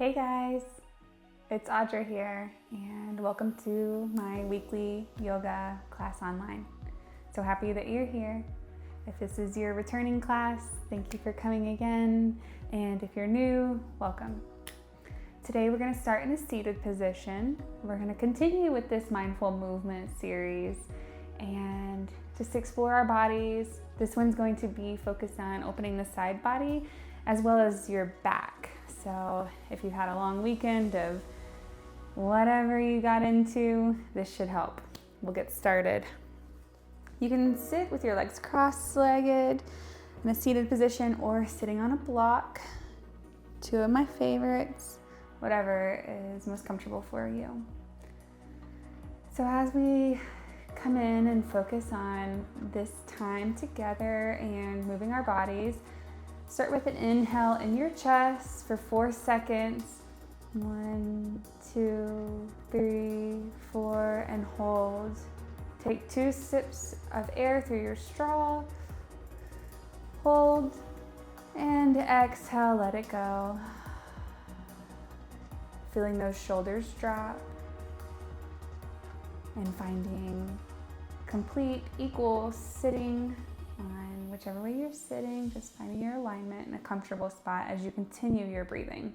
Hey guys, it's Audra here, and welcome to my weekly yoga class online. So happy that you're here. If this is your returning class, thank you for coming again, and if you're new, welcome. Today we're going to start in a seated position. We're going to continue with this mindful movement series and just explore our bodies. This one's going to be focused on opening the side body as well as your back. So if you've had a long weekend of whatever you got into, this should help. We'll get started. You can sit with your legs cross-legged in a seated position or sitting on a block. Two of my favorites, whatever is most comfortable for you. So as we come in and focus on this time together and moving our bodies, start with an inhale in your chest for 4 seconds. 1, 2, 3, 4, and hold. Take 2 sips of air through your straw. Hold, and exhale, let it go. Feeling those shoulders drop and finding complete equal sitting on whichever way you're sitting, just finding your alignment in a comfortable spot as you continue your breathing.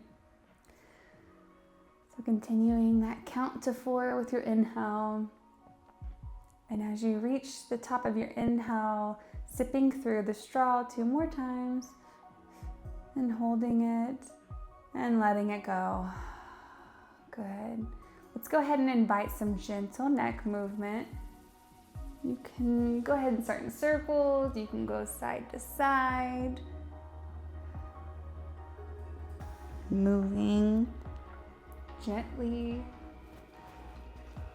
So continuing that count to 4 with your inhale. And as you reach the top of your inhale, sipping through the straw 2 more times and holding it and letting it go. Good. Let's go ahead and invite some gentle neck movement. You can go ahead and start in circles. You can go side to side. Moving gently,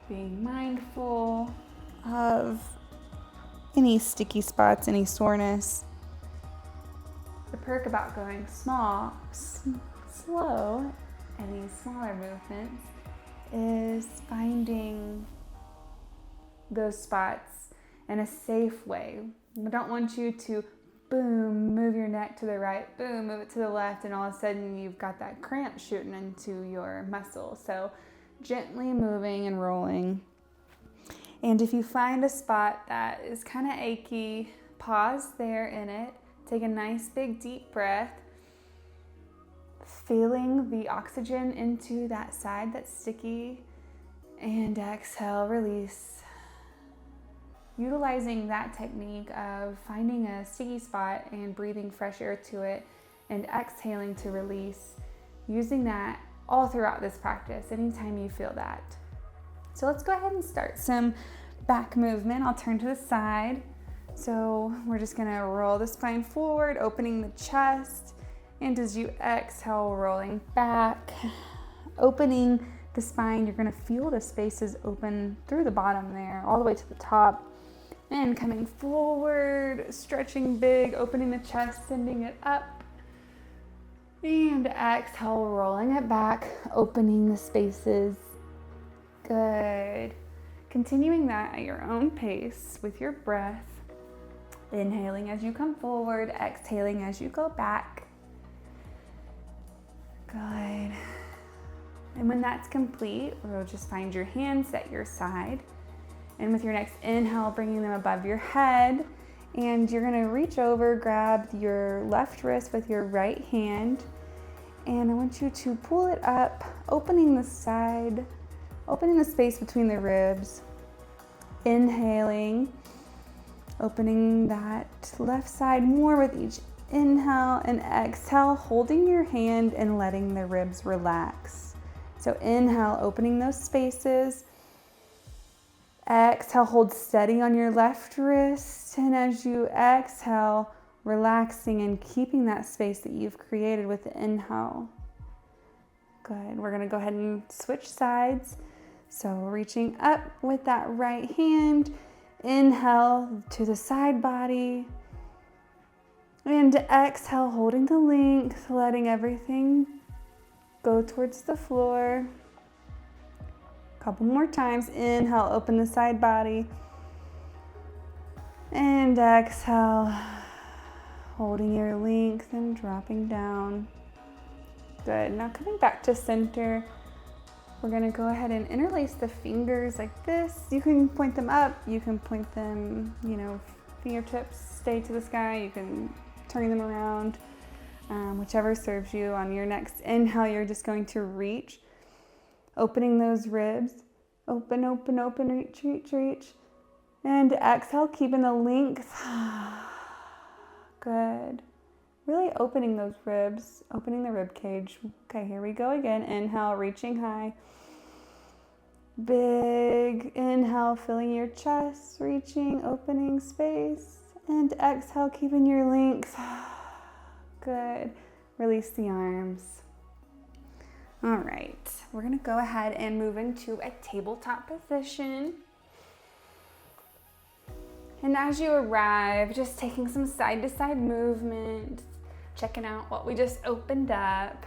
being mindful of any sticky spots, any soreness. The perk about going slow, any smaller movements, is finding those spots in a safe way. We don't want you to boom, move your neck to the right, boom, move it to the left, and all of a sudden you've got that cramp shooting into your muscle. So gently moving and rolling. And if you find a spot that is kind of achy, pause there in it. Take a nice big deep breath. Feeling the oxygen into that side that's sticky. And exhale, release. Utilizing that technique of finding a sticky spot and breathing fresh air to it and exhaling to release. Using that all throughout this practice, anytime you feel that. So let's go ahead and start some back movement. I'll turn to the side. So we're just gonna roll the spine forward, opening the chest. And as you exhale, rolling back, opening the spine, you're gonna feel the spaces open through the bottom there, all the way to the top. And coming forward, stretching big, opening the chest, sending it up. And exhale, rolling it back, opening the spaces. Good. Continuing that at your own pace with your breath. Inhaling as you come forward, exhaling as you go back. Good. And when that's complete, we'll just find your hands at your side. And with your next inhale, bringing them above your head. And you're gonna reach over, grab your left wrist with your right hand. And I want you to pull it up, opening the side, opening the space between the ribs. Inhaling, opening that left side more with each inhale, and exhale, holding your hand and letting the ribs relax. So inhale, opening those spaces. Exhale, hold steady on your left wrist, and as you exhale, relaxing and keeping that space that you've created with the inhale. Good. We're going to go ahead and switch sides. So reaching up with that right hand, inhale to the side body, and exhale, holding the length, letting everything go towards the floor. Couple more times. Inhale, open the side body. And exhale, holding your length and dropping down. Good. Now coming back to center, we're gonna go ahead and interlace the fingers like this. You can point them up, you can point them, fingertips stay to the sky, you can turn them around, whichever serves you. On your next inhale, you're just going to reach, opening those ribs. Open, open, open, reach, reach, reach. And exhale, keeping the length. Good. Really opening those ribs, opening the rib cage. Okay, here we go again. Inhale, reaching high. Big inhale, filling your chest, reaching, opening space. And exhale, keeping your length. Good. Release the arms. All right, we're gonna go ahead and move into a tabletop position. And as you arrive, just taking some side to side movement, checking out what we just opened up.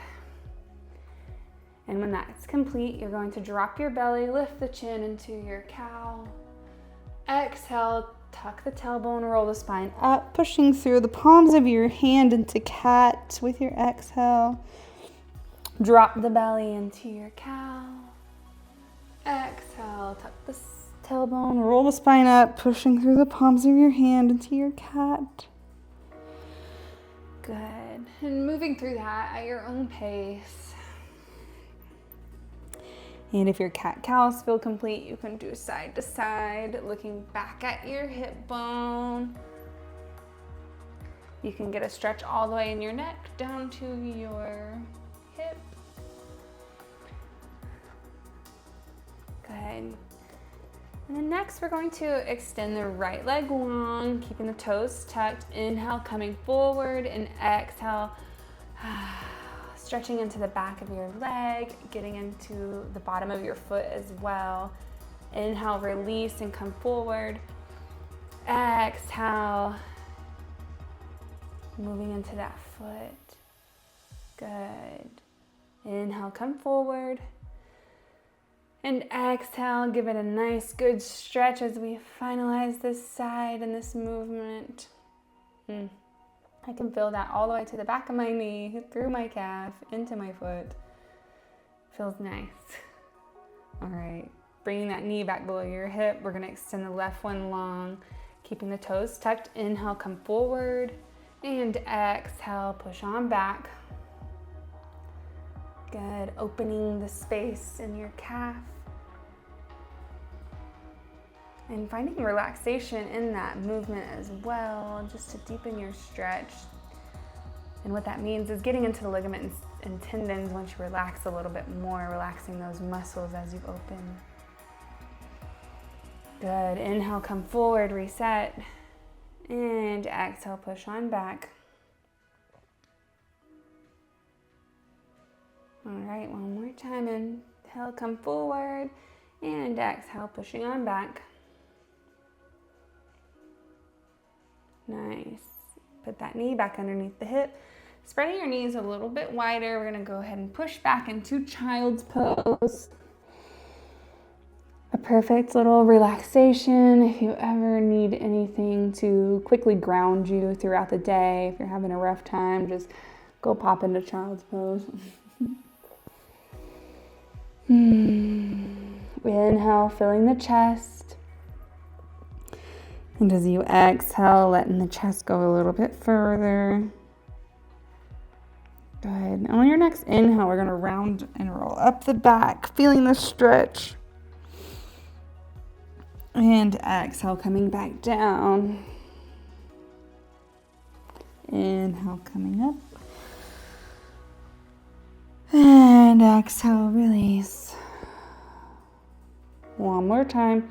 And when that's complete, you're going to drop your belly, lift the chin into your cow. Exhale, tuck the tailbone, roll the spine up, pushing through the palms of your hand into cat with your exhale. Drop the belly into your cow. Exhale, tuck the tailbone, roll the spine up, pushing through the palms of your hand into your cat. Good. And moving through that at your own pace. And if your cat-cows feel complete, you can do side to side, looking back at your hip bone. You can get a stretch all the way in your neck down to your hip. Good. And then next, we're going to extend the right leg long, keeping the toes tucked. Inhale, coming forward, and exhale, stretching into the back of your leg, getting into the bottom of your foot as well. Inhale, release and come forward. Exhale, moving into that foot. Good. Inhale, come forward. And exhale, give it a nice good stretch as we finalize this side and this movement. I can feel that all the way to the back of my knee, through my calf, into my foot. Feels nice. All right, bringing that knee back below your hip. We're gonna extend the left one long, keeping the toes tucked. Inhale, come forward, and exhale, push on back. Good, opening the space in your calf. And finding relaxation in that movement as well, just to deepen your stretch. And what that means is getting into the ligaments and tendons once you relax a little bit more, relaxing those muscles as you open. Good, inhale, come forward, reset. And exhale, push on back. All right, one more time. Inhale, come forward. And exhale, pushing on back. Nice. Put that knee back underneath the hip. Spreading your knees a little bit wider. We're gonna go ahead and push back into child's pose. A perfect little relaxation if you ever need anything to quickly ground you throughout the day. If you're having a rough time, just go pop into child's pose. Inhale, filling the chest. And as you exhale, letting the chest go a little bit further. Good. And on your next inhale, we're going to round and roll up the back, feeling the stretch. And exhale, coming back down. Inhale, coming up. And exhale, release. One more time.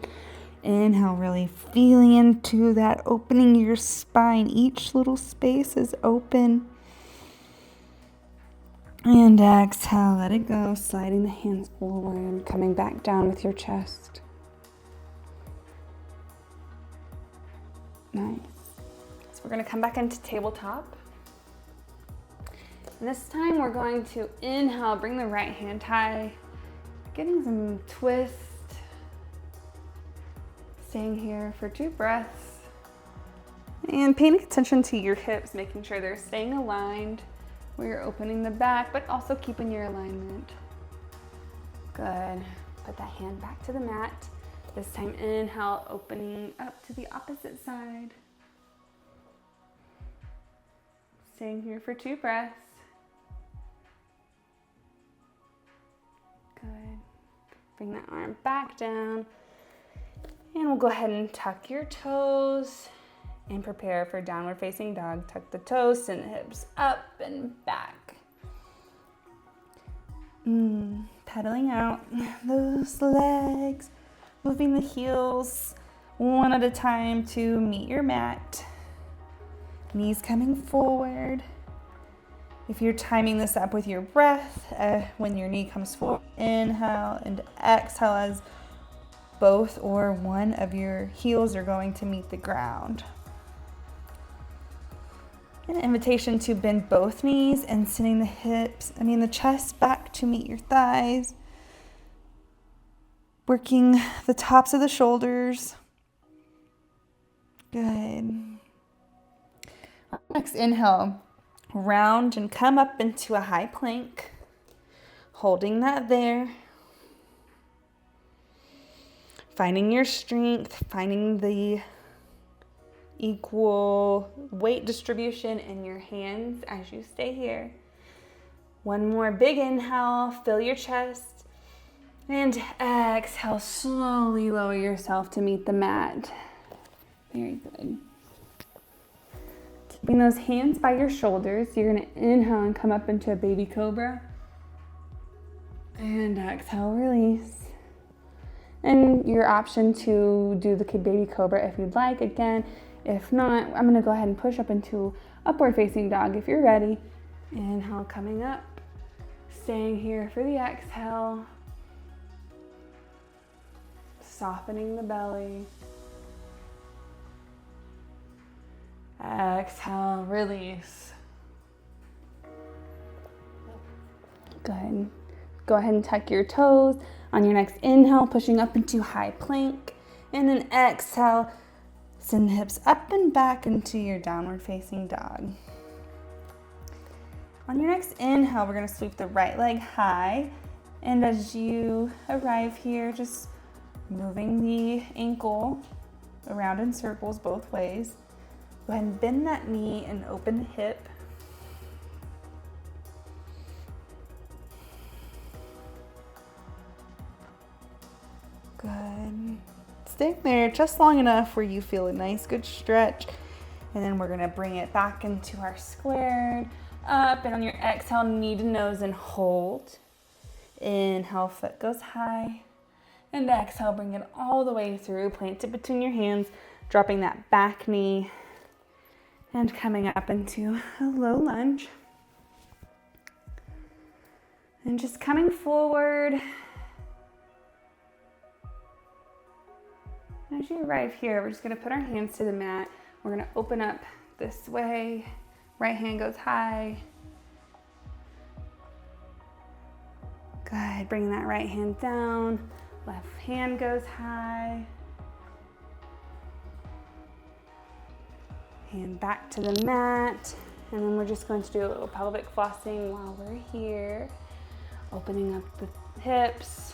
Inhale, really feeling into that, opening your spine. Each little space is open. And exhale, let it go, sliding the hands forward, coming back down with your chest. Nice. So we're gonna come back into tabletop. And this time we're going to inhale, bring the right hand high, getting some twist. Staying here for 2 breaths. And paying attention to your hips, making sure they're staying aligned. where you're opening the back, but also keeping your alignment. Good. Put that hand back to the mat. This time inhale, opening up to the opposite side. Staying here for 2 breaths. Good. Bring that arm back down. And we'll go ahead and tuck your toes and prepare for downward facing dog. Tuck the toes, send the hips up and back. Pedaling out those legs, moving the heels one at a time to meet your mat. Knees coming forward. If you're timing this up with your breath, when your knee comes forward, inhale and exhale as both or one of your heels are going to meet the ground. An invitation to bend both knees and sending the chest back to meet your thighs. Working the tops of the shoulders. Good. Next inhale, round and come up into a high plank. Holding that there. Finding your strength, finding the equal weight distribution in your hands as you stay here. One more big inhale, fill your chest, and exhale, slowly lower yourself to meet the mat. Very good. Keeping those hands by your shoulders, you're going to inhale and come up into a baby cobra. And exhale, release. And your option to do the baby cobra if you'd like. Again, if not, I'm going to go ahead and push up into upward facing dog if you're ready. Inhale, coming up. Staying here for the exhale. Softening the belly. Exhale, release. Good. Go ahead and tuck your toes. On your next inhale, pushing up into high plank. And then exhale, send the hips up and back into your downward facing dog. On your next inhale, we're going to sweep the right leg high. And as you arrive here, just moving the ankle around in circles both ways. Go ahead and bend that knee and open the hip. Good. Stay there just long enough where you feel a nice good stretch. And then we're going to bring it back into our squared up. And on your exhale, knee to nose and hold. Inhale, foot goes high. And exhale, bring it all the way through. Plant it between your hands, dropping that back knee. And coming up into a low lunge. And just coming forward. As you arrive here, we're just going to put our hands to the mat. We're going to open up this way. Right hand goes high. Good. Bring that right hand down. Left hand goes high. Hand back to the mat. And then we're just going to do a little pelvic flossing while we're here. Opening up the hips.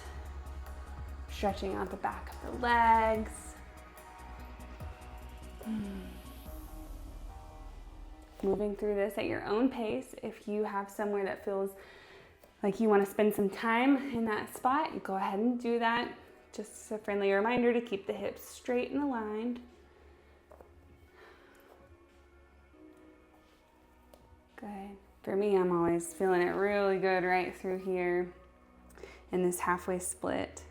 Stretching out the back of the legs. Moving through this at your own pace. If you have somewhere that feels like you want to spend some time in that spot, you go ahead and do that. Just a friendly reminder to keep the hips straight and aligned. Good. For me, I'm always feeling it really good right through here in this halfway split.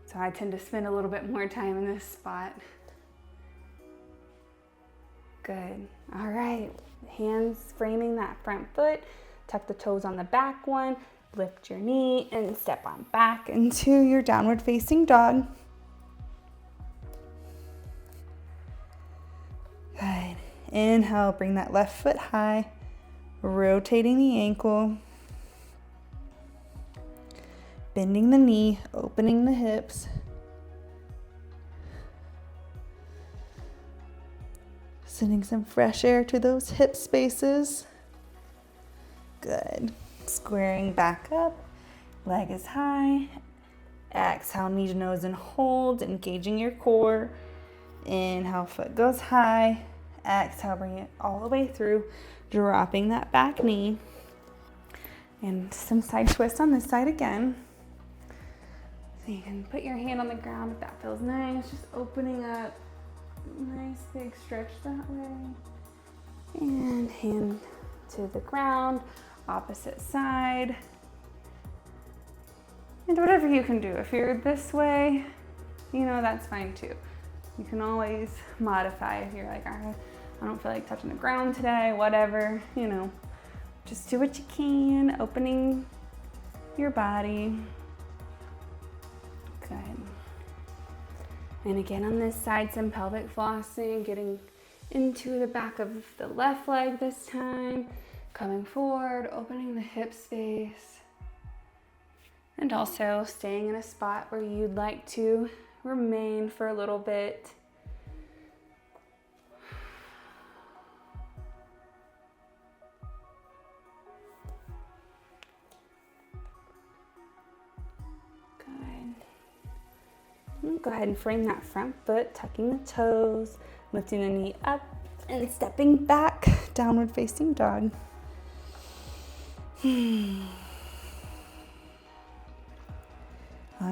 So I tend to spend a little bit more time in this spot. Good. All right. Hands framing that front foot. Tuck the toes on the back one. Lift your knee and step on back into your downward facing dog. Good. Inhale, bring that left foot high. Rotating the ankle. Bending the knee, opening the hips. Sending some fresh air to those hip spaces. Good. Squaring back up, leg is high. Exhale, knee to nose and hold, engaging your core. Inhale, foot goes high. Exhale, bring it all the way through, dropping that back knee. And some side twists on this side again. So you can put your hand on the ground if that feels nice, just opening up. Nice big stretch that way. And hand to the ground, opposite side. And whatever you can do. If you're this way, that's fine too. You can always modify if you're like, I don't feel like touching the ground today, whatever, just do what you can, opening your body. Good. And again, on this side, some pelvic flossing, getting into the back of the left leg this time, coming forward, opening the hip space, and also staying in a spot where you'd like to remain for a little bit. Go ahead and frame that front foot, tucking the toes, lifting the knee up and stepping back, downward facing dog. All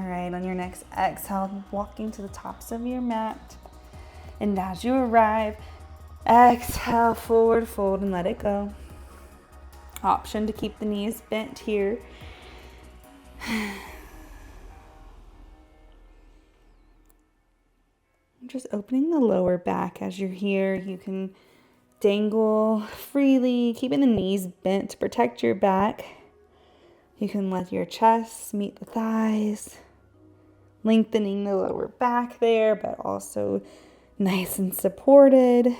right, on your next exhale, walking to the tops of your mat. And as you arrive, exhale, forward fold and let it go. Option to keep the knees bent here. Just opening the lower back as you're here. You can dangle freely, keeping the knees bent to protect your back. You can let your chest meet the thighs, lengthening the lower back there, but also nice and supported.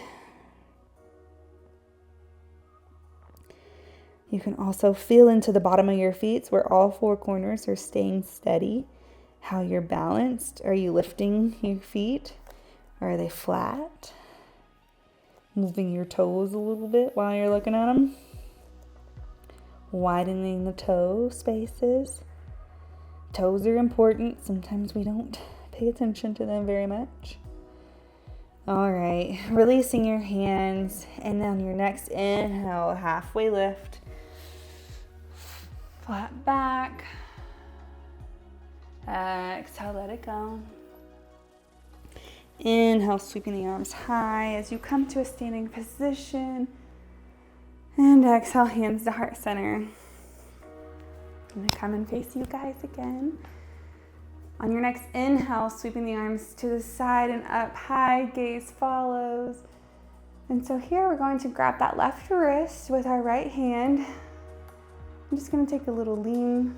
You can also feel into the bottom of your feet where all four corners are staying steady. How you're balanced. Are you lifting your feet? Or are they flat? Moving your toes a little bit while you're looking at them. Widening the toe spaces. Toes are important. Sometimes we don't pay attention to them very much. All right, releasing your hands. And on your next inhale, halfway lift. Flat back. Exhale, let it go. Inhale, sweeping the arms high as you come to a standing position. And exhale, hands to heart center. I'm going to come and face you guys again. On your next inhale, sweeping the arms to the side and up high, gaze follows. And so here we're going to grab that left wrist with our right hand. I'm just going to take a little lean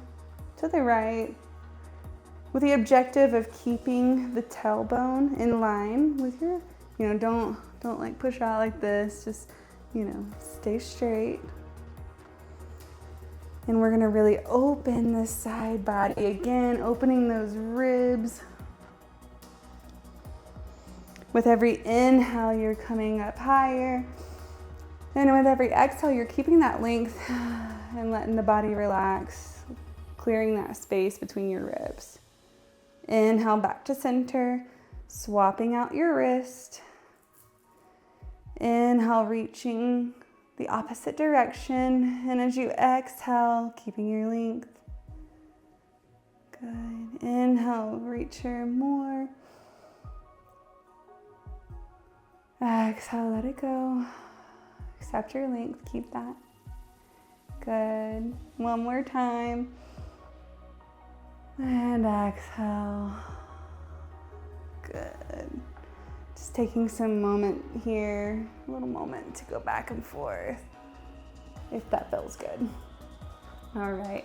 to the right, with the objective of keeping the tailbone in line with your, don't like push out like this, just, stay straight. And we're gonna really open the side body again, opening those ribs. With every inhale, you're coming up higher. And with every exhale, you're keeping that length and letting the body relax, clearing that space between your ribs. Inhale back to center, swapping out your wrist. Inhale, reaching the opposite direction. And as you exhale, keeping your length. Good. Inhale, reach her more. Exhale, let it go. Accept your length, keep that. Good. One more time. And exhale. Good. Just taking some moment here, a little moment to go back and forth, if that feels good. All right.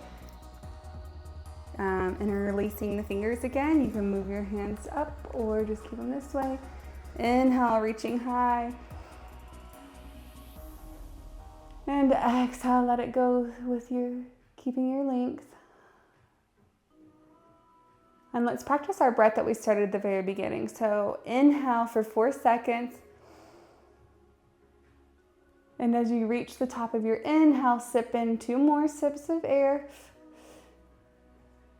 Interlacing the fingers again. You can move your hands up or just keep them this way. Inhale, reaching high. And exhale, let it go with keeping your length. And let's practice our breath that we started at the very beginning. So inhale for 4 seconds. And as you reach the top of your inhale, sip in 2 more sips of air.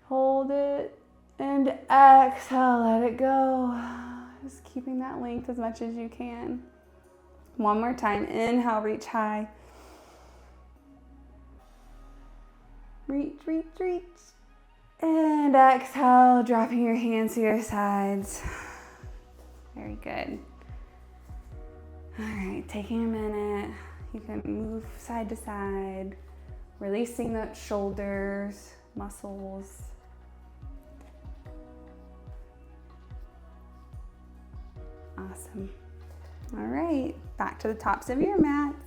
Hold it and exhale, let it go. Just keeping that length as much as you can. One more time, inhale, reach high. Reach, reach, reach. And exhale, dropping your hands to your sides. Very good. All right, taking a minute. You can move side to side, releasing the shoulders, muscles. Awesome. All right, back to the tops of your mats.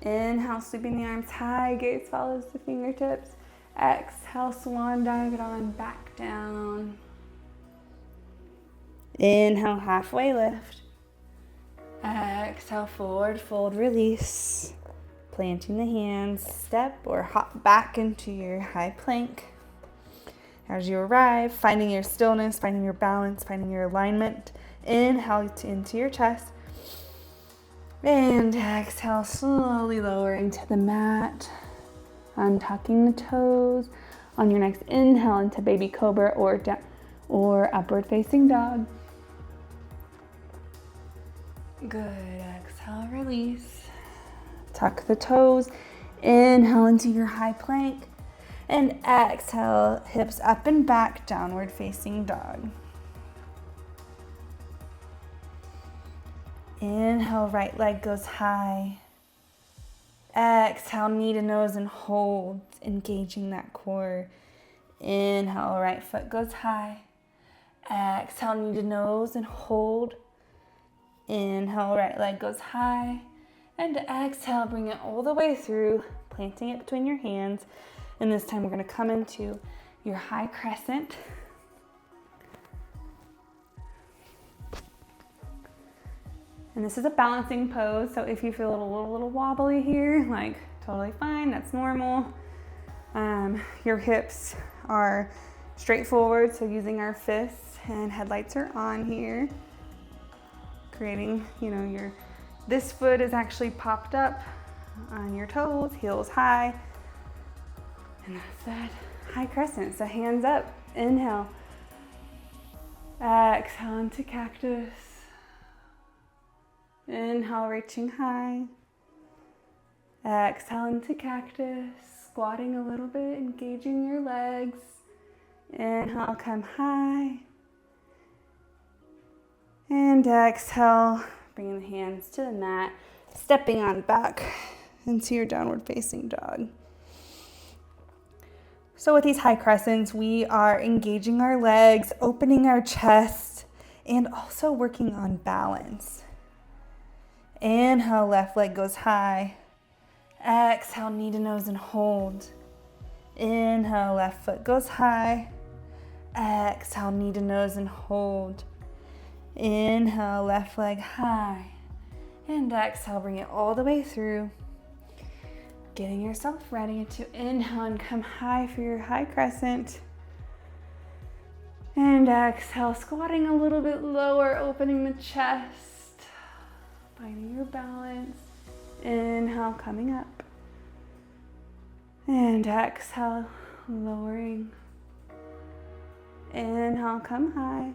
Inhale, sweeping the arms high, gaze follows the fingertips. Exhale, swan dive it on back down. Inhale, halfway lift. Exhale, forward fold, release. Planting the hands, step or hop back into your high plank. As you arrive, finding your stillness, finding your balance, finding your alignment. Inhale into your chest. And exhale, slowly lowering to the mat. Untucking the toes. On your next inhale into baby cobra or upward facing dog. Good. Exhale, release. Tuck the toes. Inhale into your high plank. And exhale, hips up and back, downward facing dog. Inhale, right leg goes high. Exhale, knee to nose and hold, engaging that core. Inhale, right foot goes high. Exhale, knee to nose and hold. Inhale, right leg goes high. And exhale, bring it all the way through, planting it between your hands. And this time we're going to come into your high crescent. And this is a balancing pose, so if you feel a little wobbly here, like totally fine, that's normal. Your hips are straight forward, so using our fists and headlights are on here. Creating, this foot is actually popped up on your toes, heels high. And that's that high crescent, so hands up, inhale. Exhale into cactus. Inhale, reaching high. Exhale into cactus, squatting a little bit, engaging your legs. Inhale, come high. And exhale, bringing the hands to the mat, stepping on back into your downward facing dog. So with these high crescents, we are engaging our legs, opening our chest, and also working on balance. Inhale, left leg goes high. Exhale, knee to nose and hold. Inhale, left foot goes high. Exhale, knee to nose and hold. Inhale, left leg high. And exhale, bring it all the way through. Getting yourself ready to inhale and come high for your high crescent. And exhale, squatting a little bit lower, opening the chest. Finding your balance. Inhale, coming up. And exhale, lowering. Inhale, come high.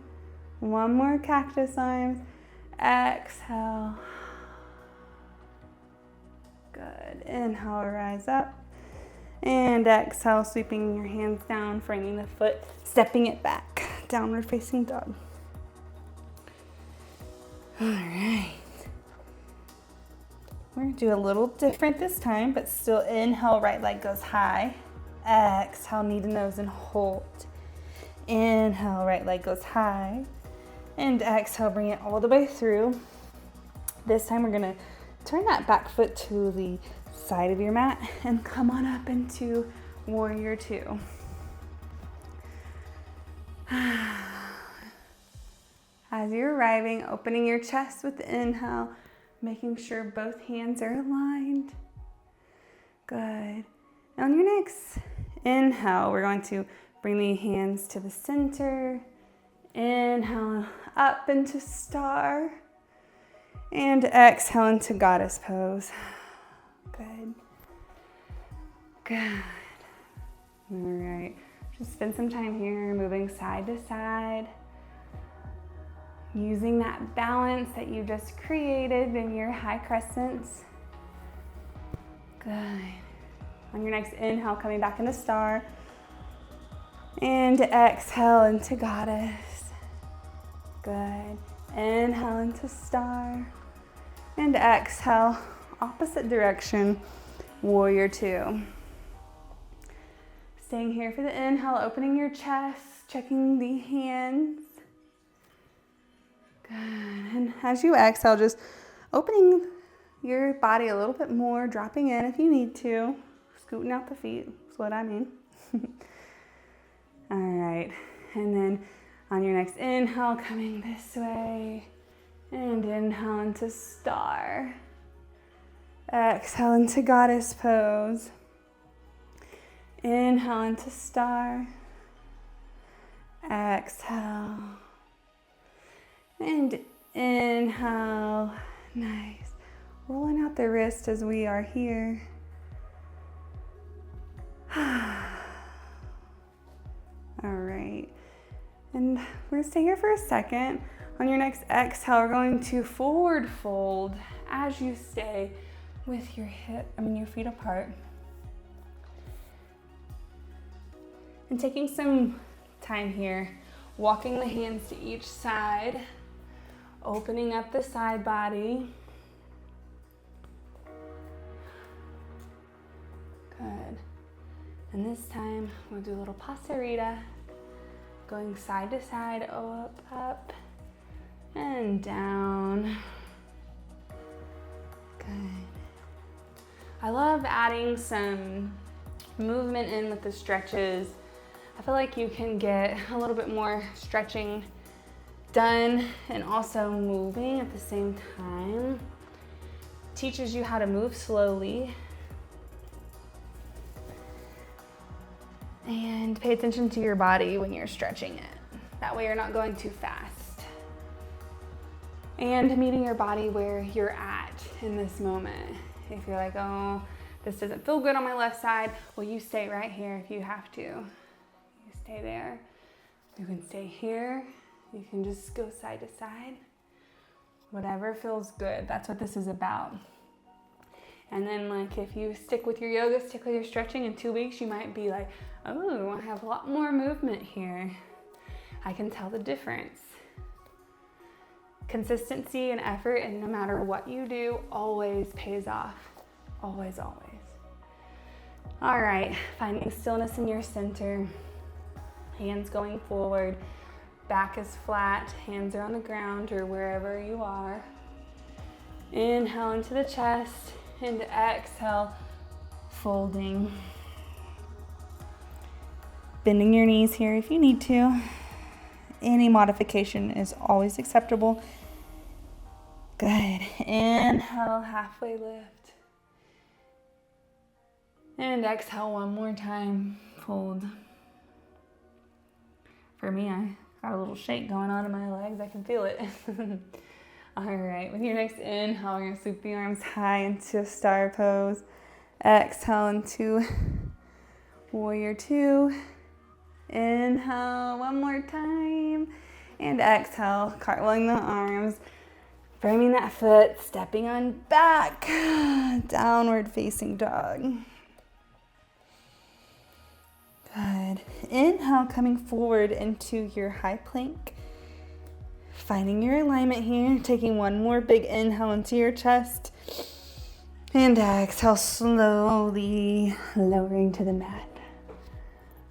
One more cactus arms. Exhale. Good. Inhale, rise up. And exhale, sweeping your hands down, framing the foot, stepping it back. Downward facing dog. All right. We're going to do a little different this time, but still inhale, right leg goes high. Exhale, knee to nose and hold. Inhale, right leg goes high. And exhale, bring it all the way through. This time we're going to turn that back foot to the side of your mat and come on up into Warrior Two. As you're arriving, opening your chest with the inhale, making sure both hands are aligned. Good. On your next inhale, we're going to bring the hands to the center. Inhale up into star. And exhale into goddess pose. Good. Good. All right. Just spend some time here moving side to side, using that balance that you just created in your high crescents. Good. On your next inhale, coming back into star. And exhale into goddess. Good. Inhale into star. And exhale, opposite direction, warrior two. Staying here for the inhale, opening your chest, checking the hands. Good. And as you exhale, just opening your body a little bit more, dropping in if you need to. Scooting out the feet is what I mean. All right. And then on your next inhale, coming this way. And inhale into star. Exhale into goddess pose. Inhale into star. Exhale. And inhale. Nice. Rolling out the wrist as we are here. All right. And we're gonna stay here for a second. On your next exhale, we're going to forward fold as you stay with your your feet apart. And taking some time here, walking the hands to each side, opening up the side body. Good. And this time, we'll do a little passerita, going side to side, up, up, and down. Good. I love adding some movement in with the stretches. I feel like you can get a little bit more stretching done and also moving at the same time. Teaches you how to move slowly. And pay attention to your body when you're stretching it. That way you're not going too fast. And meeting your body where you're at in this moment. If you're like, oh, this doesn't feel good on my left side, well, you stay right here if you have to. You stay there. You can stay here. You can just go side to side. Whatever feels good. That's what this is about. And then like if you stick with your yoga, stick with your stretching, in 2 weeks you might be like, oh, I have a lot more movement here. I can tell the difference. Consistency and effort, and no matter what you do, always pays off. Always, always. All right, finding stillness in your center. Hands going forward. Back is flat, hands are on the ground or wherever you are. Inhale into the chest. And exhale, folding. Bending your knees here if you need to. Any modification is always acceptable. Good. Inhale, halfway lift. And exhale one more time, fold. For me, I got a little shake going on in my legs. I can feel it. All right, with your next inhale, we're gonna sweep the arms high into star pose. Exhale into warrior two. Inhale one more time. And exhale, cartwheeling the arms, framing that foot, stepping on back, downward facing dog. Good. Inhale, coming forward into your high plank. Finding your alignment here, taking one more big inhale into your chest. And exhale, slowly lowering to the mat.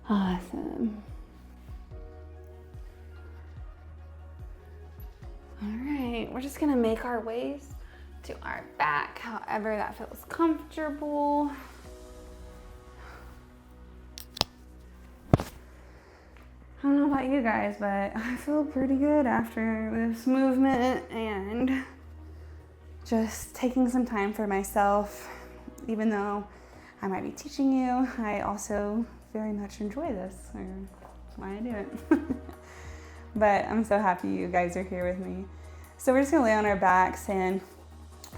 Awesome. All right, we're just gonna make our ways to our back, however that feels comfortable. I don't know about you guys, but I feel pretty good after this movement and just taking some time for myself. Even though I might be teaching you, I also very much enjoy this. That's why I do it. But I'm so happy you guys are here with me. So we're just gonna lay on our backs and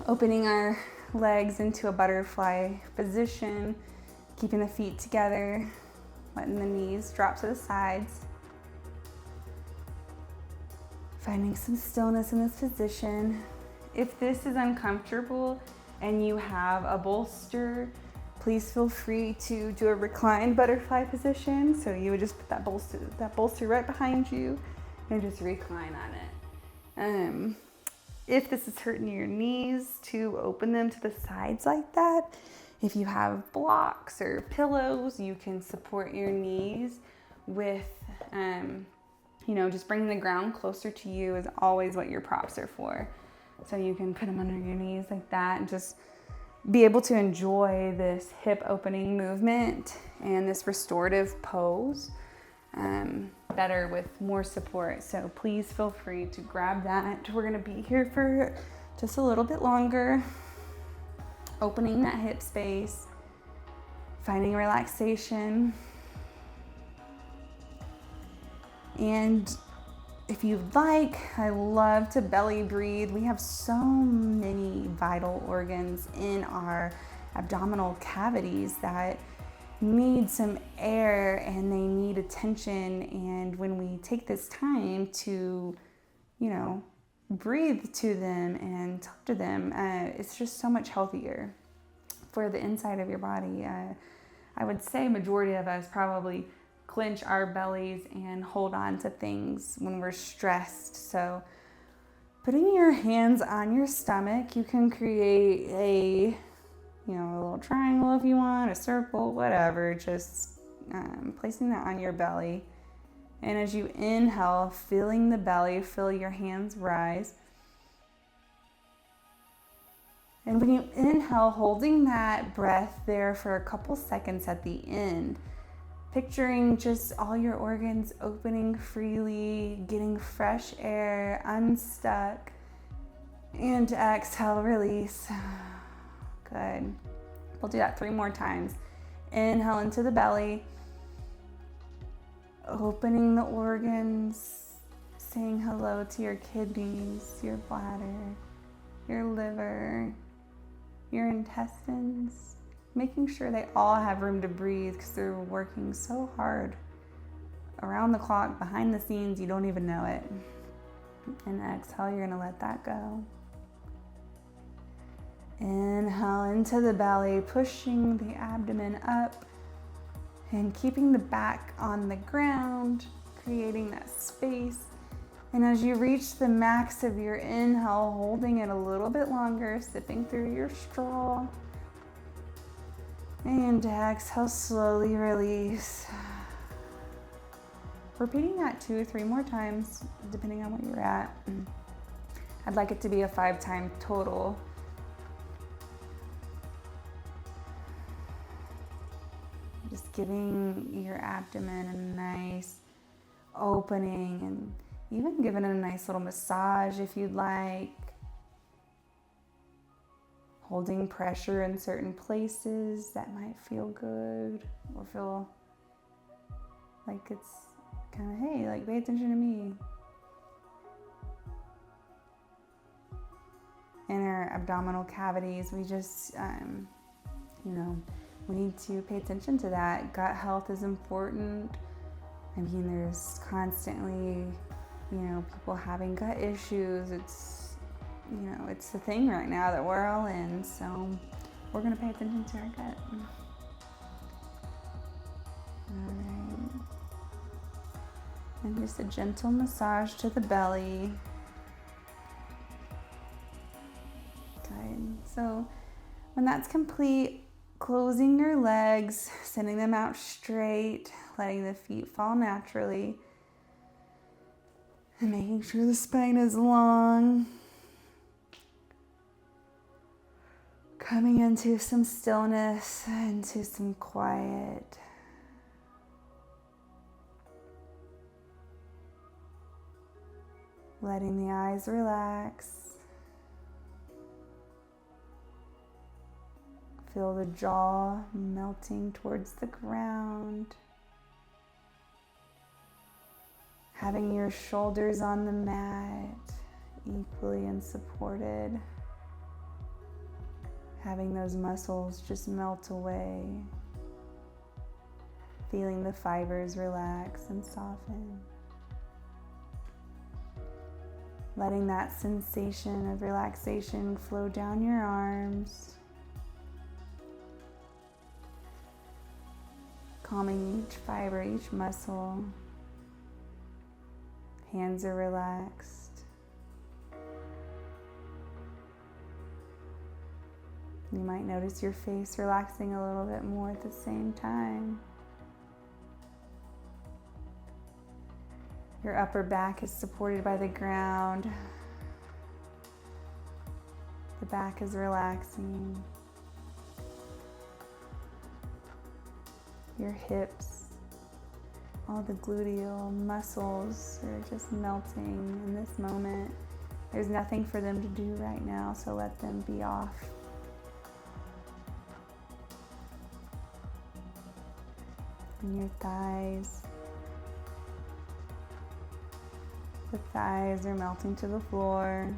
opening our legs into a butterfly position, keeping the feet together, letting the knees drop to the sides. Finding some stillness in this position. If this is uncomfortable and you have a bolster, please feel free to do a reclined butterfly position. So you would just put that bolster right behind you and just recline on it. If this is hurting your knees, to open them to the sides like that. If you have blocks or pillows, you can support your knees with, just bringing the ground closer to you is always what your props are for. So you can put them under your knees like that and just be able to enjoy this hip opening movement and this restorative pose better with more support. So please feel free to grab that. We're gonna be here for just a little bit longer, opening that hip space, finding relaxation. And if you'd like, I love to belly breathe. We have so many vital organs in our abdominal cavities that need some air and they need attention. And when we take this time to, breathe to them and talk to them, it's just so much healthier for the inside of your body. I would say majority of us probably clench our bellies and hold on to things when we're stressed. So putting your hands on your stomach, you can create a little triangle if you want, a circle, whatever, just placing that on your belly. And as you inhale, feeling the belly, feel your hands rise. And when you inhale, holding that breath there for a couple seconds at the end, picturing just all your organs opening freely, getting fresh air, unstuck, and exhale, release. Good. We'll do that 3 more times. Inhale into the belly, opening the organs, saying hello to your kidneys, your bladder, your liver, your intestines, making sure they all have room to breathe because they're working so hard around the clock, behind the scenes, you don't even know it. And exhale, you're gonna let that go. Inhale into the belly, pushing the abdomen up and keeping the back on the ground, creating that space. And as you reach the max of your inhale, holding it a little bit longer, sipping through your straw. And exhale, slowly release. Repeating that 2 or 3 more times, depending on where you're at. I'd like it to be a 5-time total. Just giving your abdomen a nice opening and even giving it a nice little massage if you'd like. Holding pressure in certain places that might feel good or feel like it's kind of, hey, like pay attention to me. In our abdominal cavities, we just, we need to pay attention to that. Gut health is important. I mean, there's constantly, people having gut issues. It's the thing right now that we're all in. So we're going to pay attention to our gut. All right. And just a gentle massage to the belly. Good. So when that's complete, closing your legs, sending them out straight, letting the feet fall naturally, and making sure the spine is long. Coming into some stillness, into some quiet. Letting the eyes relax. Feel the jaw melting towards the ground. Having your shoulders on the mat, equally and supported. having those muscles just melt away, feeling the fibers relax and soften. Letting that sensation of relaxation flow down your arms, calming each fiber, each muscle. Hands are relaxed. You might notice your face relaxing a little bit more at the same time. Your upper back is supported by the ground. The back is relaxing. Your hips, all the gluteal muscles are just melting in this moment. There's nothing for them to do right now, so let them be off. And your thighs. The thighs are melting to the floor.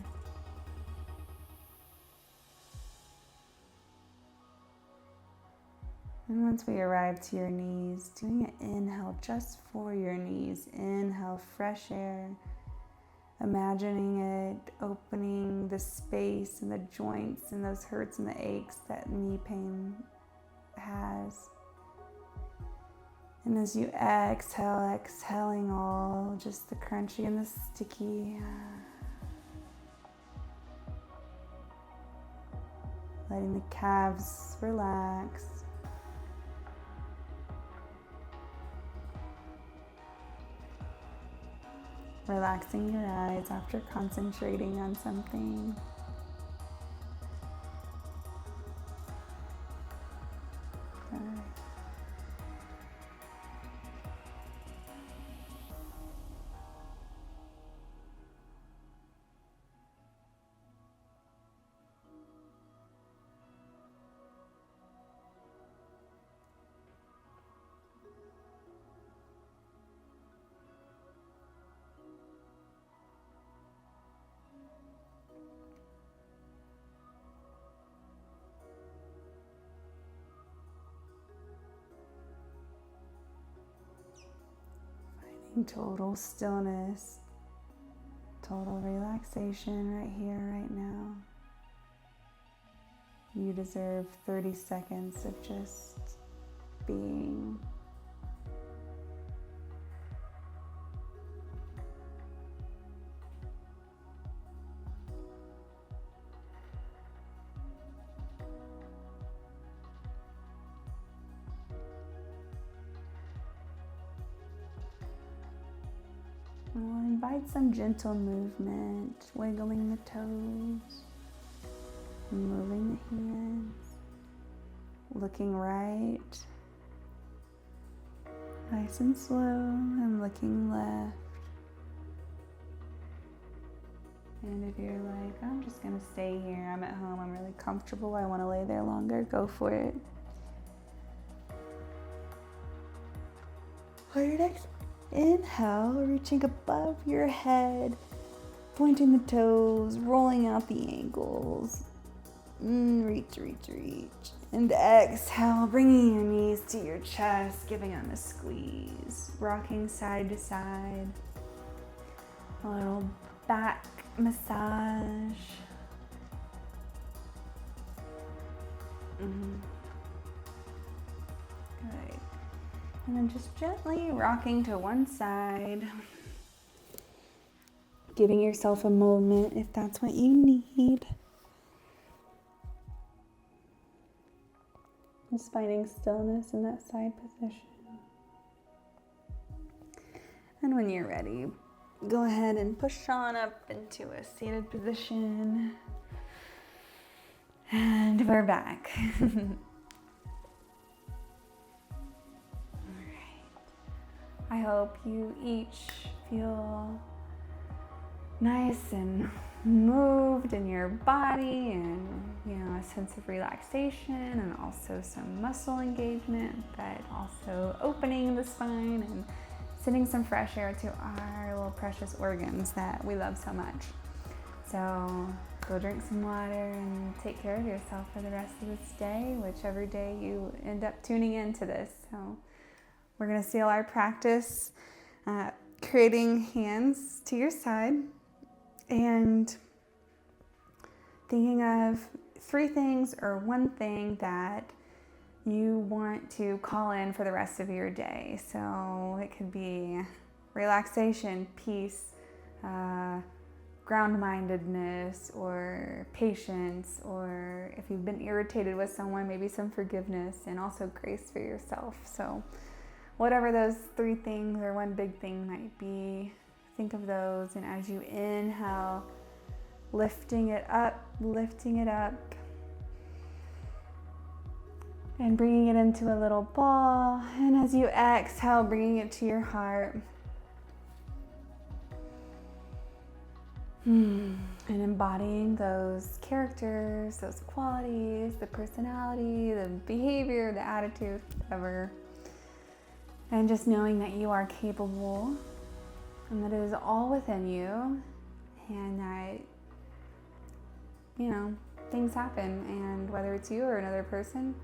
And once we arrive to your knees, doing an inhale just for your knees. Inhale, fresh air. Imagining it opening the space and the joints and those hurts and the aches that knee pain has. And as you exhale, exhaling all just the crunchy and the sticky. Letting the calves relax. Relaxing your eyes after concentrating on something. Total stillness, total relaxation right here, right now. You deserve 30 seconds of just being. We'll invite some gentle movement, wiggling the toes, moving the hands, looking right, nice and slow, and looking left. And if you're like, I'm just gonna stay here, I'm at home, I'm really comfortable, I wanna lay there longer, go for it. For your next inhale, reaching above your head, pointing the toes, rolling out the ankles. Reach. And exhale, bringing your knees to your chest, giving them a squeeze, rocking side to side. A little back massage. Good. And then just gently rocking to one side. Giving yourself a moment if that's what you need. Just finding stillness in that side position. And when you're ready, go ahead and push on up into a seated position. And we're back. I hope you each feel nice and moved in your body and, a sense of relaxation and also some muscle engagement, but also opening the spine and sending some fresh air to our little precious organs that we love so much. So Go drink some water and take care of yourself for the rest of this day, whichever day you end up tuning into this. So we're going to seal our practice creating hands to your side and thinking of 3 things or 1 thing that you want to call in for the rest of your day. So it could be relaxation, peace, ground-mindedness, or patience, or if you've been irritated with someone, maybe some forgiveness, and also grace for yourself. So whatever those 3 things or 1 big thing might be, think of those, and as you inhale, lifting it up, and bringing it into a little ball. And as you exhale, bringing it to your heart. And embodying those characters, those qualities, the personality, the behavior, the attitude, whatever. And just knowing that you are capable and that it is all within you, and that, things happen, and whether it's you or another person,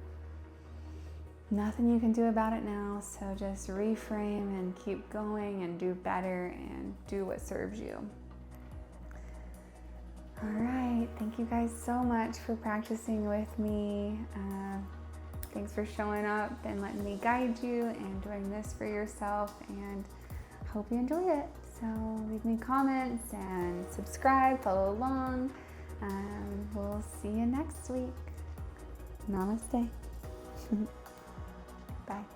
nothing you can do about it now. So just reframe and keep going and do better and do what serves you. All right, thank you guys so much for practicing with me. Thanks for showing up and letting me guide you and doing this for yourself, and hope you enjoy it. So leave me comments and subscribe, follow along. We'll see you next week. Namaste. Bye.